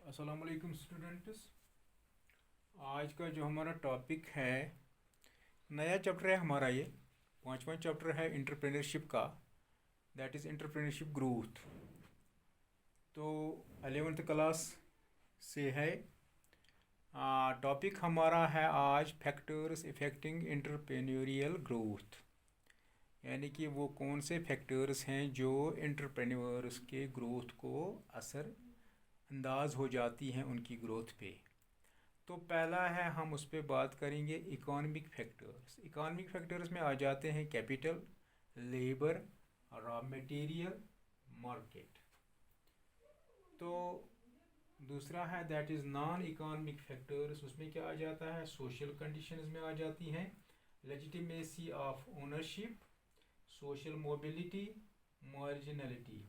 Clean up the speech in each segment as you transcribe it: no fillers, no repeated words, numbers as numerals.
अस्सलाम वालेकुम स्टूडेंट्स। आज का जो हमारा टॉपिक है, नया चैप्टर है हमारा। ये पांचवा चैप्टर है इंटरप्रेन्योरशिप का, दैट इज़ इंटरप्रेन्योरशिप ग्रोथ। तो 11th क्लास से है। टॉपिक हमारा है आज फैक्टर्स इफेक्टिंग इंटरप्रेन्योरियल ग्रोथ, यानी कि वो कौन से फैक्टर्स हैं जो इंटरप्रेन्योर्स के ग्रोथ को असर अंदाज हो जाती हैं उनकी ग्रोथ पे। तो पहला है, हम उस पर बात करेंगे इकोनॉमिक फैक्टर्स। इकोनॉमिक फैक्टर्स में आ जाते हैं capital, labour, raw material, market. तो दूसरा है that is non economic factors. उसमें क्या आ जाता है, सोशल कंडीशंस में आ जाती हैं, legitimacy of ownership, social mobility, marginality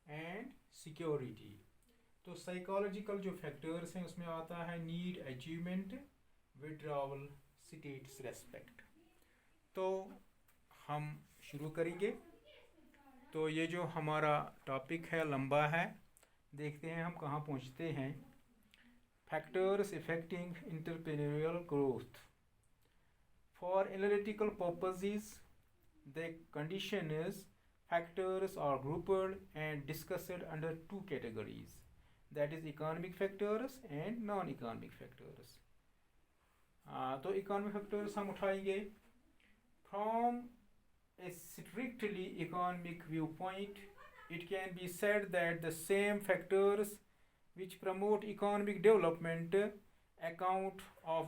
and security. तो साइकोलॉजिकल जो फैक्टर्स हैं उसमें आता है need, achievement, withdrawal, status respect. तो हम शुरू करेंगे। तो ये जो हमारा टॉपिक है लंबा है, देखते हैं हम कहाँ पहुँचते हैं। Factors affecting entrepreneurial growth. For analytical purposes the condition is factors are grouped and discussed under two categories, that is economic factors and non-economic factors. तो economic factors हम उठाएंगे from a strictly economic viewpoint. It can be said that the same factors which promote economic development account of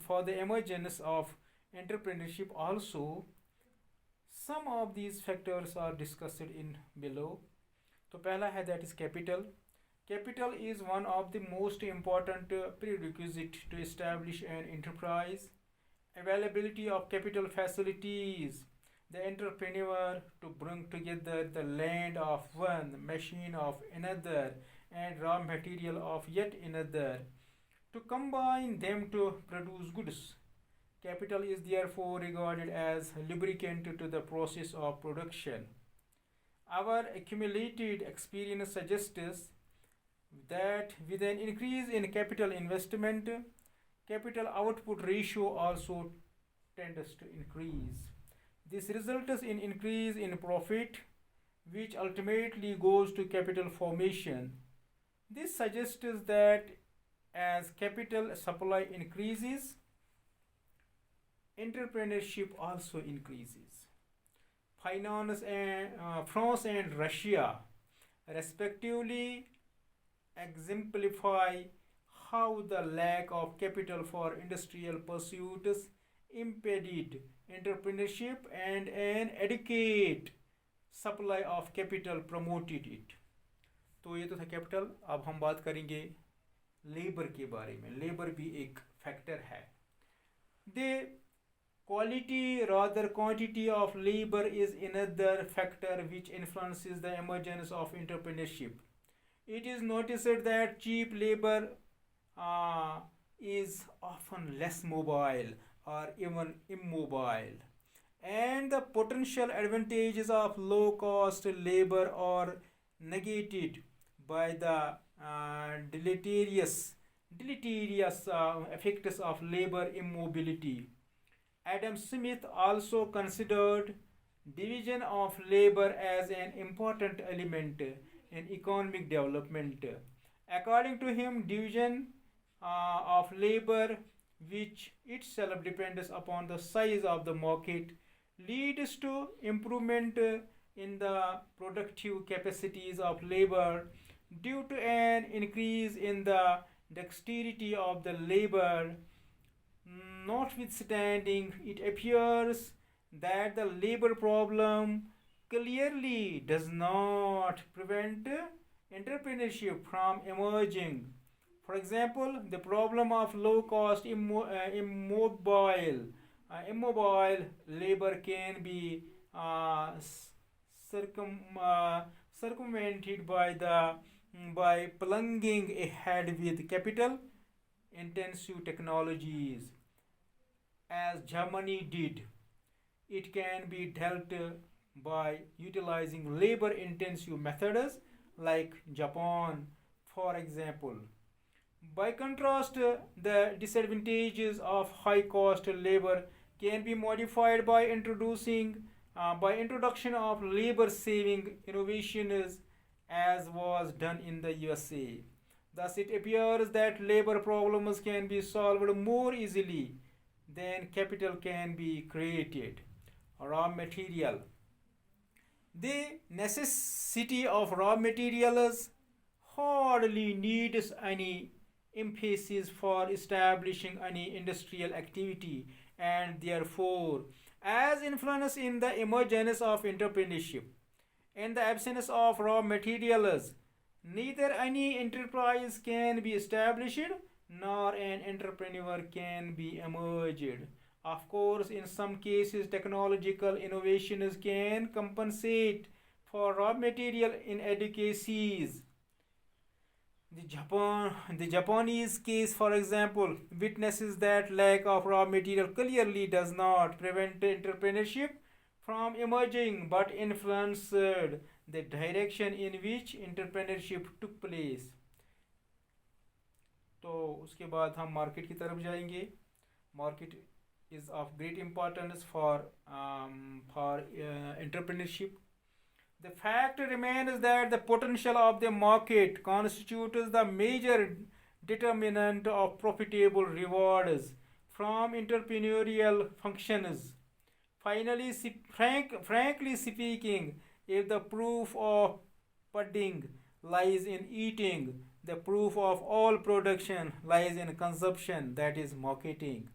for the emergence of entrepreneurship also. Some of these factors are discussed in below. तो पहला है that is capital. Capital is one of the most important prerequisite to establish an enterprise. Availability of capital facilities the entrepreneur to bring together the land of one, machine of another, and raw material of yet another, to combine them to produce goods. Capital is therefore regarded as lubricant to the process of production. Our accumulated experience suggests that with an increase in capital investment, capital output ratio also tends to increase. This results in increase in profit, which ultimately goes to capital formation. This suggests that as capital supply increases, entrepreneurship also increases. France and Russia respectively exemplify how the lack of capital for industrial pursuits impeded entrepreneurship and an adequate supply of capital promoted it. तो ये तो था capital. अब हम बात करेंगे labour के बारे में। लेबर भी एक फैक्टर है। दे Quality rather quantity of labor is another factor which influences the emergence of entrepreneurship. It is noticed that cheap labor is often less mobile or even immobile, and the potential advantages of low cost labor are negated by the deleterious effects of labor immobility. Adam Smith also considered division of labor as an important element in economic development. According to him, division of labor, which itself depends upon the size of the market, leads to improvement in the productive capacities of labor due to an increase in the dexterity of the labor. Notwithstanding, it appears that the labor problem clearly does not prevent entrepreneurship from emerging. For example, the problem of low-cost immobile labor can be circumvented by plunging ahead with capital-intensive technologies, as Germany did. It can be dealt by utilizing labor intensive methods like Japan, For example, by contrast, the disadvantages of high cost labor can be modified by introduction of labor saving innovations as was done in the USA. Thus, it appears that labor problems can be solved more easily than capital can be created. Raw material. The necessity of raw materials hardly needs any emphasis for establishing any industrial activity, and therefore as influence in the emergence of entrepreneurship. In the absence of raw materials, neither any enterprise can be established nor an entrepreneur can be emerged. Of course, in some cases, technological innovations can compensate for raw material inadequacies. The Japanese case, for example, witnesses that lack of raw material clearly does not prevent entrepreneurship from emerging but influenced the direction in which entrepreneurship took place. तो उसके बाद हम market की तरफ जाएंगे. Market is of great importance for entrepreneurship. The fact remains that the potential of the market constitutes the major determinant of profitable rewards from entrepreneurial functions. Finally, frankly speaking, if the proof of pudding lies in eating, the proof of all production lies in consumption, that is marketing.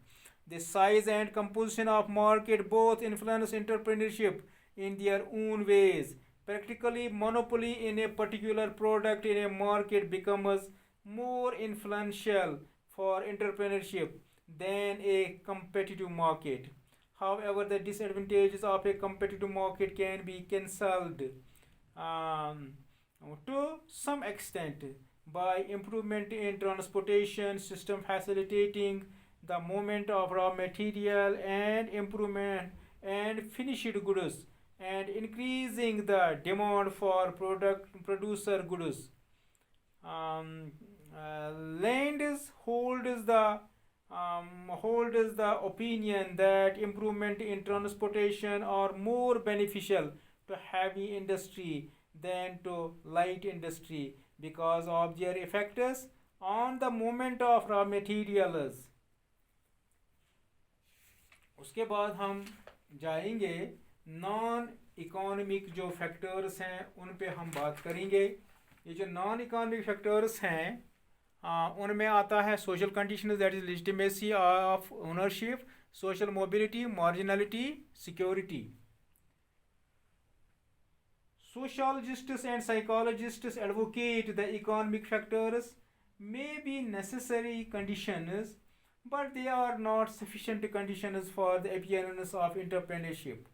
The size and composition of market both influence entrepreneurship in their own ways. Practically, monopoly in a particular product in a market becomes more influential for entrepreneurship than a competitive market. However, the disadvantages of a competitive market can be cancelled um, to some extent by improvement in transportation system facilitating the movement of raw material and improvement and finished goods and increasing the demand for producer goods. Um, Landis holds the opinion that improvement in transportation are more beneficial to heavy industry than to light industry because of their effects on the movement of raw materials. उसके बाद हम जाएंगे non economic जो factors हैं उन पे हम बात करेंगे. ये जो नॉन इकोनॉमिक फैक्टर्स हैं उनमें आता है social conditions, that is legitimacy of ownership, social mobility, marginality, security. Sociologists and psychologists advocate the economic factors may be necessary conditions, but they are not sufficient conditions for the appearance of entrepreneurship.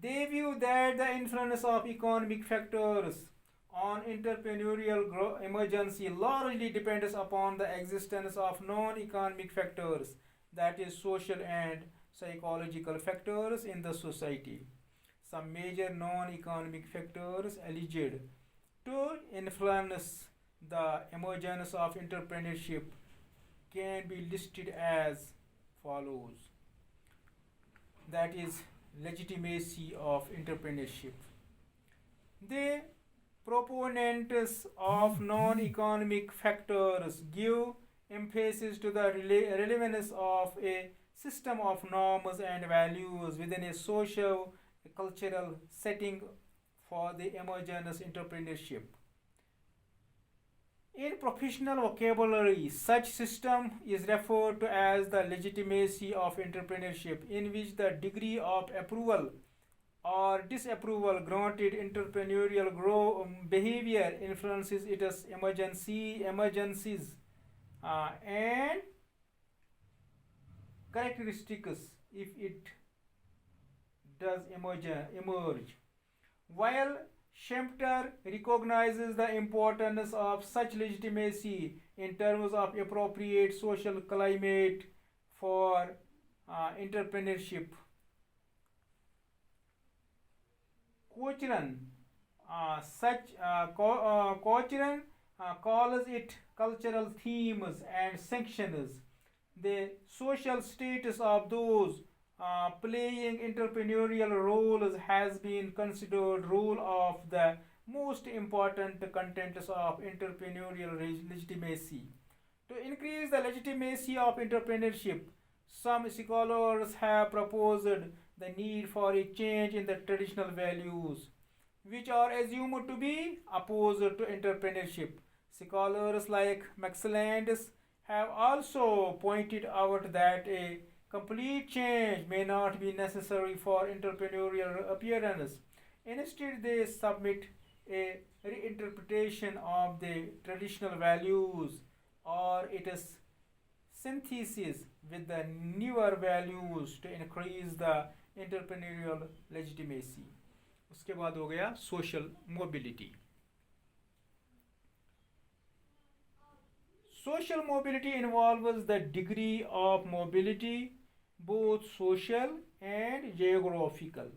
They view that the influence of economic factors on entrepreneurial emergence largely depends upon the existence of non-economic factors, that is, social and psychological factors in the society. Some major non-economic factors alleged to influence the emergence of entrepreneurship can be listed as follows. That is legitimacy of entrepreneurship. The proponents of non-economic factors give emphasis to the relevance of a system of norms and values within a social cultural setting for the emergence entrepreneurship. In professional vocabulary, such system is referred to as the legitimacy of entrepreneurship, in which the degree of approval or disapproval granted entrepreneurial behavior influences its emergencies and characteristics if it does emerge. While Schemter recognizes the importance of such legitimacy in terms of appropriate social climate for entrepreneurship, Cochran calls it cultural themes and sanctions the social status of those playing entrepreneurial roles has been considered role of the most important contents of entrepreneurial legitimacy. To increase the legitimacy of entrepreneurship, some scholars have proposed the need for a change in the traditional values, which are assumed to be opposed to entrepreneurship. Scholars like Maxland have also pointed out that a complete change may not be necessary for entrepreneurial appearance. Instead, they submit a reinterpretation of the traditional values or its synthesis with the newer values to increase the entrepreneurial legitimacy. उसके बाद हो गया social mobility. Social mobility involves the degree of mobility, both social and geographical,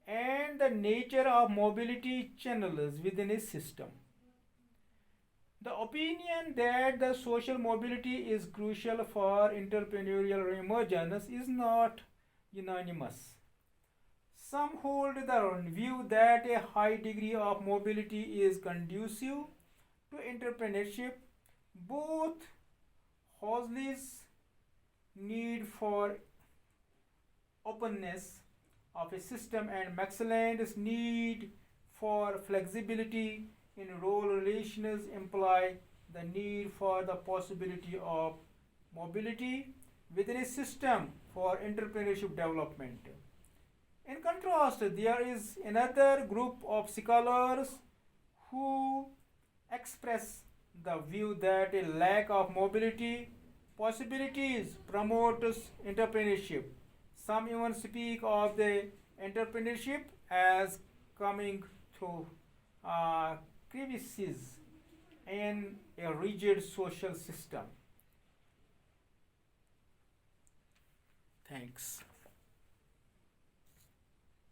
and the nature of mobility channels within a system. The opinion that the social mobility is crucial for entrepreneurial emergence is not unanimous. Some hold the view that a high degree of mobility is conducive to entrepreneurship. Both Housley's need for openness of a system and Maxland's need for flexibility in role relations imply the need for the possibility of mobility within a system for entrepreneurship development. In contrast, there is another group of scholars who express the view that a lack of mobility possibilities promotes entrepreneurship. Some even speak of the entrepreneurship as coming through crevices in a rigid social system. Thanks.